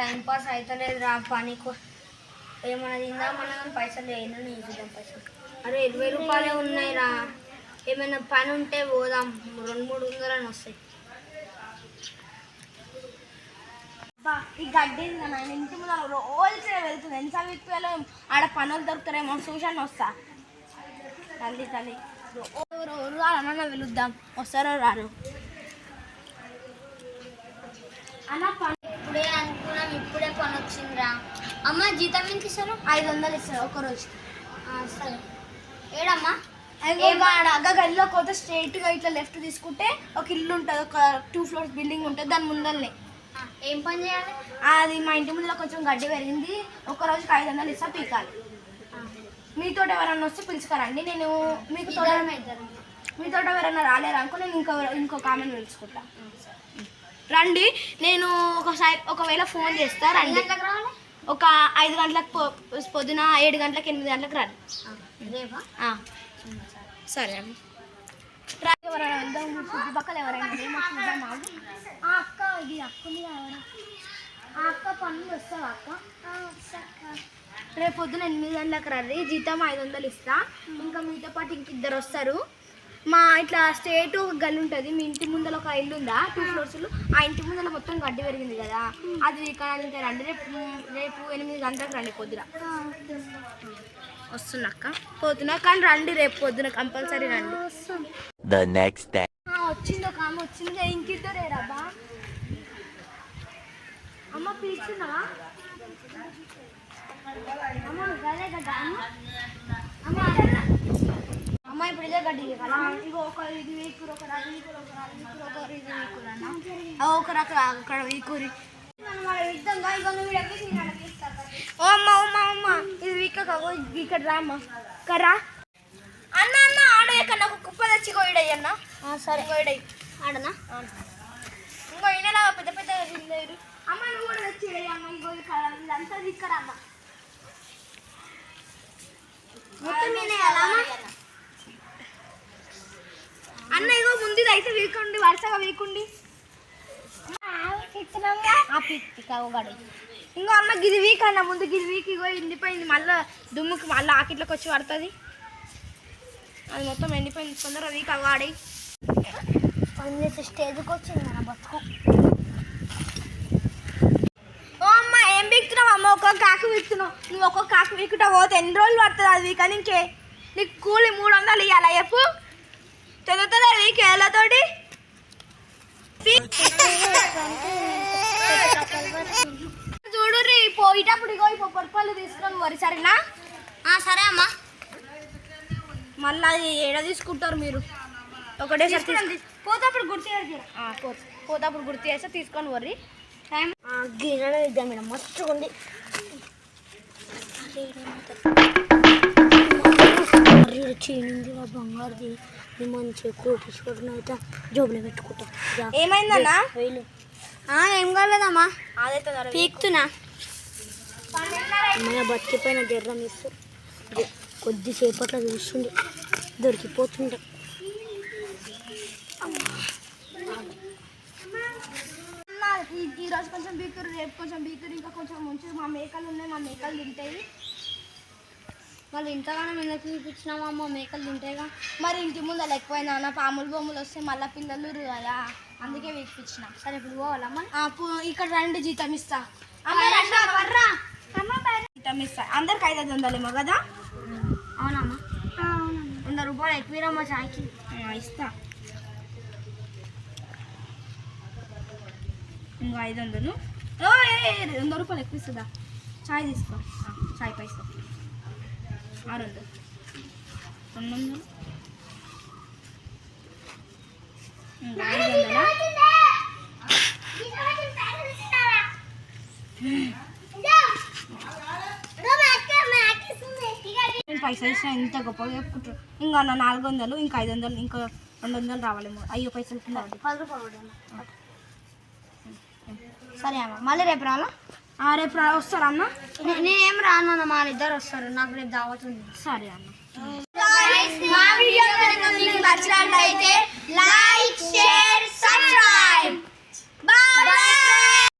Time pass అవుతలేదు రా పని ఏమన్నా తిందామన్నా కానీ పైసలు లేను నేను చూద్దాం పైసలు. అరే 20 రూపాయలే ఉన్నాయి రా, ఏమైనా పని ఉంటే పోదాం, 200-300 అని వస్తాయి. ఈ గడ్డి ఇంటి ముందు రోజు వెళ్తుంది, ఎన్నిసార్లు విప్పాలో ఆడ పనులు దొరుకుతారేమో చూసాను వస్తా. తల్లి తల్లి రోజు అన్న వెళుద్దాం, వస్తారో రారు అన్న. పని ఇప్పుడే అనుకున్నాం, ఇప్పుడే పని వచ్చిందిరా. అమ్మ జీతం ఎంత ఇస్తారు? 500 ఇస్తారు ఒకరోజు. సరే ఏడమ్మా? గదిలోకి పోతే స్ట్రైట్గా ఇట్లా లెఫ్ట్ తీసుకుంటే ఒక ఇల్లు ఉంటుంది, ఒక 2 floors బిల్డింగ్ ఉంటుంది, దాని ముందరనే. ఏం పని చేయాలి? అది మా ఇంటి ముందులో కొంచెం గడ్డి పెరిగింది, ఒక రోజుకి 500 ఇస్తా, పీకాలి. మీతో ఎవరన్నా వస్తే పిలుచుకోరండి, నేను మీతో ఎవరైనా రాలేరు అనుకో నేను ఇంకొక ఆమెను పిలుచుకుంటా. రండి, నేను ఒకవేళ ఫోన్ చేస్తా రండి. ఒక 5 గంటలకు పొద్దున 7 గంటలకు 8 గంటలకు రండి. సరే అమ్మ. ఎవరైనా వెళ్దాం, చుట్టుపక్కల ఎవరైనా చూద్దాం. అక్క ఇది అక్కుంది ఎవరు? అక్క పనులు వస్తావా అక్క? రేపు పొద్దున 8 గంటలకు రండి, జీతం 500 ఇస్తా. ఇంకా మీతో పాటు ఇంకిద్దరు వస్తారు. మా ఇట్లా స్టేట్ ఒక గల్లి ఉంటుంది, మీ ఇంటి ముందర ఒక ఇల్లు ఉందా 2 floors, ఆ ఇంటి ముందర మొత్తం గడ్డి పెరిగింది కదా, అది ఇక్కడ రండి. రేపు 8 గంటలకు రండి పొద్దున. వస్తున్నా అక్క, పోతున్నా కానీ రండి, రేపు పొద్దున కంపల్సరీ రండి. వచ్చింది ఒక ఆమె వచ్చింది, ఇంకిద్దరే రాబా. అమ్మ పిలుచున్నావా? అమ్మ గదే కదా అమ్మ. అమ్మ ఇప్పుడు ఇదే గడ్డి కదా, ఇంకో ఒక ఇది వీకూరు, ఒక వీకూరు, ఒక ఇది వీకూరు అన్న, ఒకరు అక్కడ వీకూరి. ఓ అమ్మ అమ్మ అమ్మ, ఇది వీక ఇక్కడ రా అమ్మ, కర్రా అన్న అన్న ఆడే కన్నా ఒక కుప్ప తెచ్చి కోయడయ్యన్న. సరే కోయడయ్యి ఆడనా? ఇంకో ఈయనలాగా పెద్ద పెద్ద లేరు. అమ్మ నువ్వు కూడా తెచ్చి అమ్మ, ఇంకో ఇదంతా ఇక్కడ అమ్మ అన్న. ఇగో ముందు అయితే వీకుండి, వరుసగా వీకుండి. ఇంకో అమ్మ గిది వీక్ అన్న, ముందు గిది వీక్, ఇగో ఎండిపోయింది, మళ్ళీ దుమ్ముకి మళ్ళీ ఆకిట్లోకి వచ్చి పడుతుంది, అది మొత్తం ఎండిపోయింది. తొందరగా వీక్ అవ్వాడి పని చేసే స్టేజ్కి వచ్చింది మన బతుకు. ఓ అమ్మ ఏం వీక్తున్నావు అమ్మ? ఒక్కొక్క కాకు వీక్తున్నావు నువ్వు, ఒక్కొక్క కాకు వీకుతా పోతే ఎన్ని రోజులు పడుతుంది అది వీక్? ఇంకే నీకు కూలి 300 ఇవ్వాలా చెప్పు? చదువుతుంది వీక్ ఏళ్ళతోటి. చూడు రీ పోయేటప్పుడు ఇగో ఈ పొప్పలు తీసుకుని వరి, సరేనా? సరే అమ్మా. మళ్ళీ అది ఏడ తీసుకుంటారు మీరు? ఒకటేసారి పోతప్పుడు గుర్తు పోతప్పుడు గుర్తు చేస్తే తీసుకొని వర్రి. టైం గిన్నెలో ఇద్దాం మేడం, మస్తుగా ఉంది. చీనింది బంగారుది, మంచిగా కోటీశ్వరుని అయితే జోబులో పెట్టుకుంటా. ఏమైందన్నా? ఏం కాలేదమ్మా, అదే పీక్తున్నా. అమ్మయ్య బతికిపోయిన జర్రం ఇస్తూ కొద్దిసేపట్లో చూస్తుండే దొరికిపోతుండే. ఈరోజు కొంచెం బీకురు, రేపు కొంచెం బీకురు, ఇంకా కొంచెం మంచిగా మా మేకలు ఉన్నాయి, మా మేకలు తింటాయి. వాళ్ళు ఇంతగానో ఎందుకు చూపించినామా? మా మేకలు తింటాయిగా. మరి ఇంటి ముందర ఎక్కువైనా అన్న పాములు బొమ్మలు వస్తే మళ్ళీ పిల్లలు కదా, అందుకే వీపించిన. సరే ఇప్పుడు పోవాలమ్మా. ఇక్కడ రండి, జీతం ఇస్తా. జీతం ఇస్తా అందరికి 500 ఏమో కదా? అవునమ్మా. 100 రూపాయలు ఎక్కువమ్మా చాయ్కి. ఇస్తా ఇంకో 500. 100 రూపాయలు ఎక్కువ ఇస్తుందా? చాయ్ తీసుకో, చాయ్ పైసా 600, 200, ఇంకా 500. నేను పైసలు ఇచ్చిన ఇంత గొప్పగా చెప్పుకుంటారు. ఇంకా నా 400, ఇంకా 500, ఇంకా 200 రావాలేమో. అయ్యో పైసలు కింద 10 రూపాయలు. సరే అమ్మ, మళ్ళీ రేపు రావాలా? రేపు వస్తారా అన్న? నేనేం రాను అన్న, మా ఇద్దరు వస్తారు, నాకు రేపు దావత్ ఉంది. సరే అన్న. మా వీడియో నచ్చినట్లయితే లైక్, షేర్,